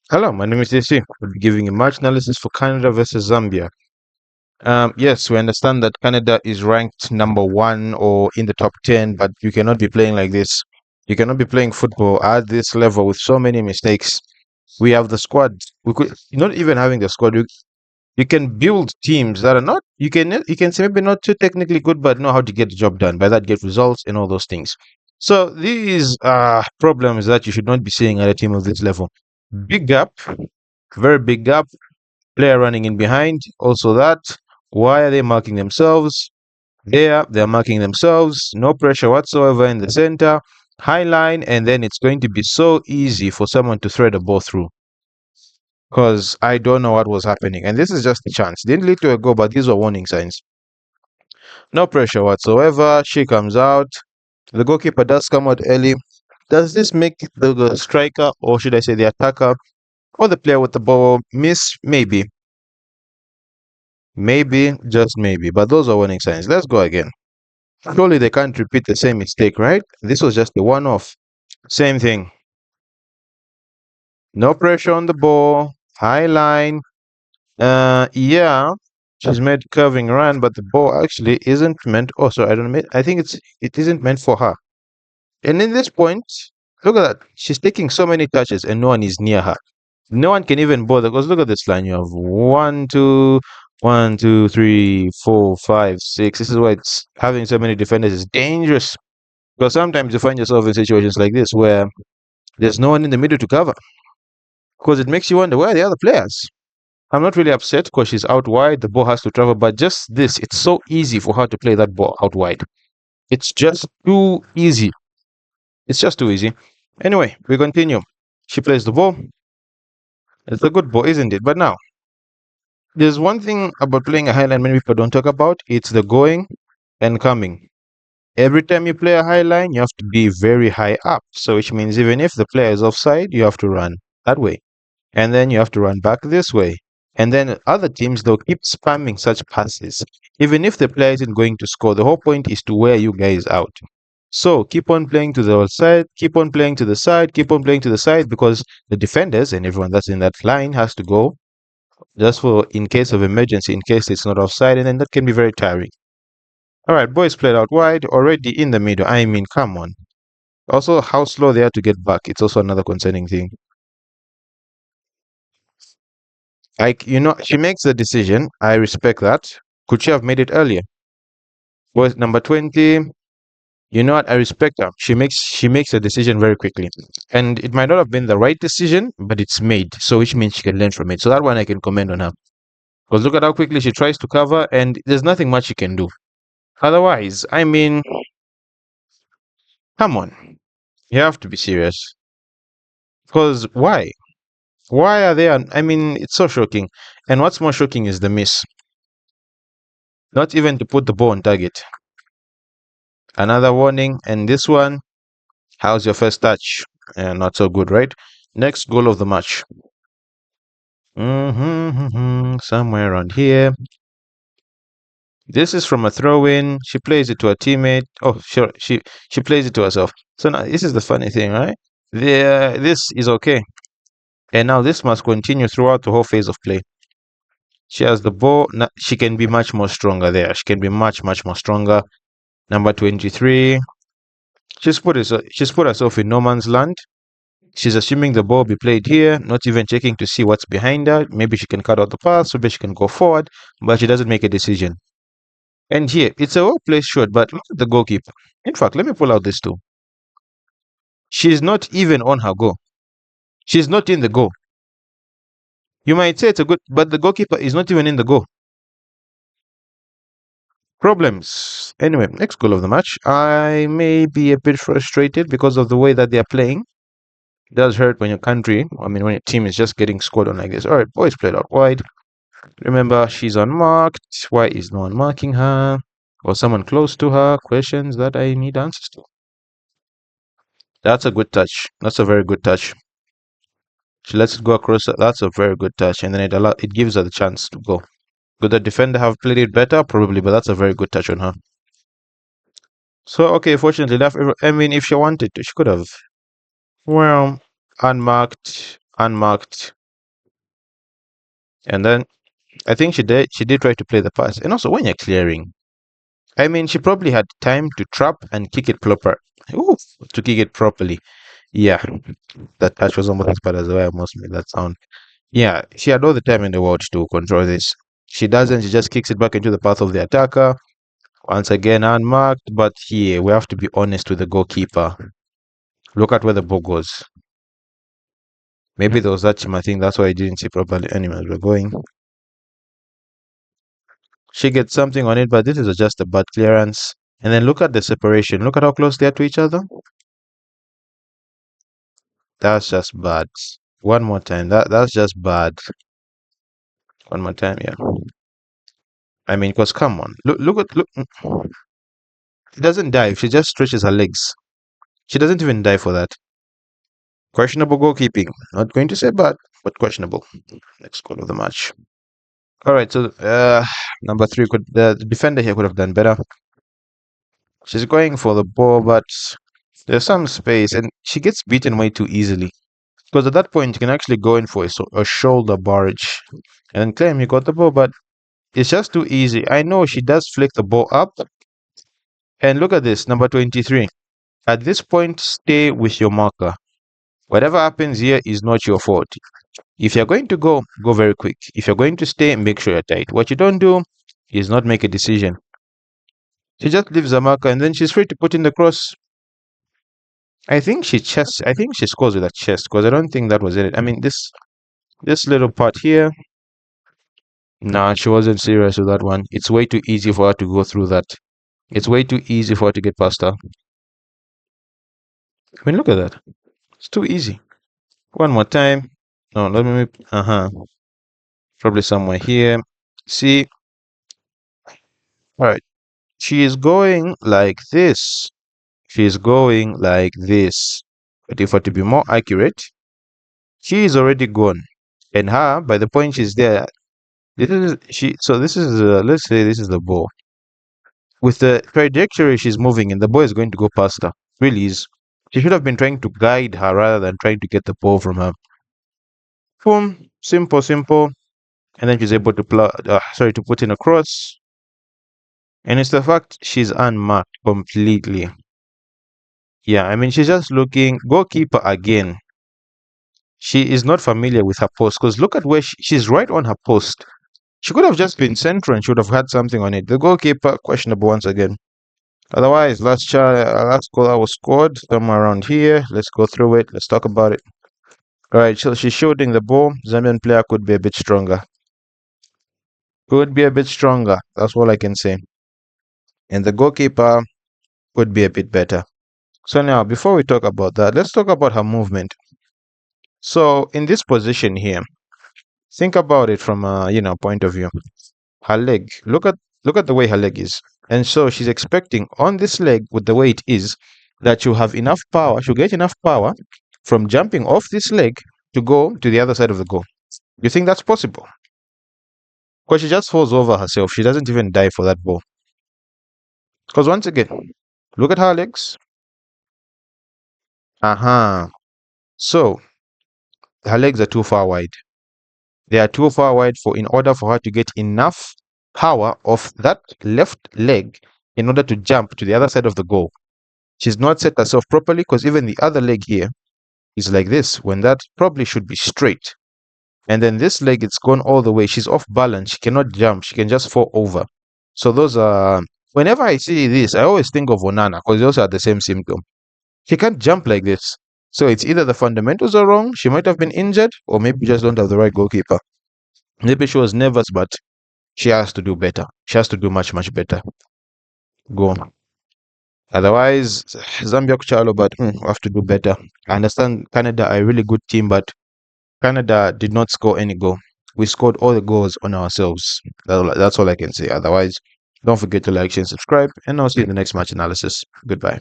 Hello, my name is JC. We'll be giving a match analysis for Canada versus Zambia. Yes, we understand that Canada is ranked number one or in the top 10, but you cannot be playing like this. You cannot be playing football at this level with so many mistakes. We have the squad. We could not even having the squad. You can build teams that are not. You can say maybe not too technically good, but know how to get the job done. By that, get results and all those things. So these are problems that you should not be seeing at a team of this level. Big gap, very big gap. Player running in behind. Also that. Why are they marking themselves? They're marking themselves. No pressure whatsoever in the center. High line, and then it's going to be so easy for someone to thread a ball through. Because I don't know what was happening. And this is just a chance. Didn't lead to a goal, but these were warning signs. No pressure whatsoever. She comes out. The goalkeeper does come out early. Does this make the striker, or should I say the attacker, or the player with the ball miss? Maybe. Maybe, just maybe. But those are warning signs. Let's go again. Surely they can't repeat the same mistake, right? This was just a one off. Same thing. No pressure on the ball. High line. Yeah. She's made curving run, but the ball actually isn't meant. Oh, sorry, I don't mean. I think it isn't meant for her. And in this point, look at that. She's taking so many touches, and no one is near her. No one can even bother because look at this line. You have 1, 2, 1, 2, 3, 4, 5, 6. This is why it's having so many defenders is dangerous because sometimes you find yourself in situations like this where there's no one in the middle to cover because it makes you wonder where are the other players. I'm not really upset because she's out wide. The ball has to travel, but just this, it's so easy for her to play that ball out wide. It's just too easy. It's just too easy. Anyway, we continue. She plays the ball. It's a good ball, isn't it? But now, there's one thing about playing a highline many people don't talk about. It's the going and coming. Every time you play a high line, you have to be very high up. So which means even if the player is offside, you have to run that way. And then you have to run back this way. And then other teams, they'll keep spamming such passes. Even if the player isn't going to score, the whole point is to wear you guys out. So keep on playing to the side, keep on playing to the side, keep on playing to the side because the defenders and everyone that's in that line has to go just for in case of emergency, in case it's not offside, and then that can be very tiring. All right, boys played out wide, already in the middle. I mean, come on. Also, how slow they are to get back. It's also another concerning thing. Like, she makes the decision. I respect that. Could she have made it earlier? Was number 20. You know what? I respect her. She makes a decision very quickly. And it might not have been the right decision, but it's made. So which means she can learn from it. So that one I can commend on her. Because look at how quickly she tries to cover, and there's nothing much she can do. Otherwise, I mean, come on. You have to be serious. Because why? Why are they? I mean, it's so shocking. And what's more shocking is the miss. Not even to put the ball on target. Another warning. And this one, how's your first touch? Not so good, right? Next goal of the match. Somewhere around here. This is from a throw-in. She plays it to a teammate. Oh, sure. She plays it to herself. So now this is the funny thing, right? This is okay. And now this must continue throughout the whole phase of play. She has the ball. She can be much more stronger there. She can be much, much more stronger. Number 23. She's put herself in no man's land. She's assuming the ball be played here, not even checking to see what's behind her. Maybe she can cut out the pass, maybe she can go forward, but she doesn't make a decision. And here, it's a well-placed shot, but look at the goalkeeper. In fact, let me pull out this too. She's not even on her goal. She's not in the goal. You might say it's a good, but the goalkeeper is not even in the goal. Problems. Anyway, next goal of the match. I may be a bit frustrated because of the way that they're playing. It does hurt when your country, I mean, when your team is just getting scored on like this. All right, boys played out wide. Remember, she's unmarked. Why is no one marking her? Or someone close to her? Questions that I need answers to. That's a good touch. That's a very good touch. She lets it go across. That's a very good touch. And then it gives her the chance to go. Could the defender have played it better? Probably, but that's a very good touch on her. So, okay, fortunately enough, I mean, if she wanted to, she could have. Well, unmarked. unmarked, and then I think she did try to play the pass. And also when you're clearing, I mean, she probably had time to trap and kick it proper. Ooh, to kick it properly. Yeah, that touch was almost as bad as the way I almost made that sound. Yeah, she had all the time in the world to control this. She doesn't. She just kicks it back into the path of the attacker. Once again, unmarked. But here we have to be honest with the goalkeeper. Look at where the ball goes. Maybe there was that team. I think that's why I didn't see properly. Anyways, we're going. She gets something on it, but this is just a bad clearance. And then look at the separation. Look at how close they are to each other. That's just bad. One more time. That's just bad. One more time, yeah. I mean, because come on, look. She doesn't dive. She just stretches her legs. She doesn't even dive for that. Questionable goalkeeping. Not going to say bad, but questionable. Next goal of the match. All right, so number 3 could the defender here could have done better. She's going for the ball, but there's some space, and she gets beaten way too easily. Because at that point, you can actually go in for a shoulder barge and then claim you got the ball, but it's just too easy. I know she does flick the ball up, and look at this, number 23. At this point, stay with your marker. Whatever happens here is not your fault. If you're going to go, go very quick. If you're going to stay, make sure you're tight. What you don't do is not make a decision. She just leaves the marker and then she's free to put in the cross. I think she scores with a chest because I don't think that was it. I mean, this little part here. Nah, she wasn't serious with that one. It's way too easy for her to go through that. It's way too easy for her to get past her. I mean, look at that. It's too easy. One more time. No, let me. Probably somewhere here. See. All right. She is going like this. She is going like this. But if I to be more accurate, she is already gone. And her, by the point she's there, this is she. So this is let's say this is the ball. With the trajectory she's moving in, the ball is going to go past her. Really is. She should have been trying to guide her rather than trying to get the ball from her. Boom. Simple, simple. And then she's able to to put in a cross. And it's the fact she's unmarked completely. Yeah, I mean, she's just looking. Goalkeeper again. She is not familiar with her post because look at where she's right on her post. She could have just been central and should have had something on it. The goalkeeper, questionable once again. Otherwise, last goal that was scored somewhere around here. Let's go through it. Let's talk about it. All right, so she's shooting the ball. Zambian player could be a bit stronger. Could be a bit stronger. That's all I can say. And the goalkeeper could be a bit better. So now, before we talk about that, let's talk about her movement. So in this position here, think about it from a point of view. Her leg. Look at the way her leg is. And so she's expecting on this leg with the way it is that she'll have enough power, she'll get enough power from jumping off this leg to go to the other side of the goal. You think that's possible? Because she just falls over herself. She doesn't even dive for that ball. Because once again, look at her legs. So her legs are too far wide. They are too far wide in order for her to get enough power of that left leg in order to jump to the other side of the goal. She's not set herself properly because even the other leg here is like this when that probably should be straight. And then this leg, it's gone all the way. She's off balance. She cannot jump. She can just fall over. So those are, whenever I see this, I always think of Onana because they also have the same symptom. She can't jump like this. So it's either the fundamentals are wrong, she might have been injured, or maybe we just don't have the right goalkeeper. Maybe she was nervous, but she has to do better. She has to do much, much better. Go on. Otherwise, Zambia Kuchalo, but we have to do better. I understand Canada are a really good team, but Canada did not score any goal. We scored all the goals on ourselves. That's all I can say. Otherwise, don't forget to like, share, and subscribe, and I'll see you in the next match analysis. Goodbye.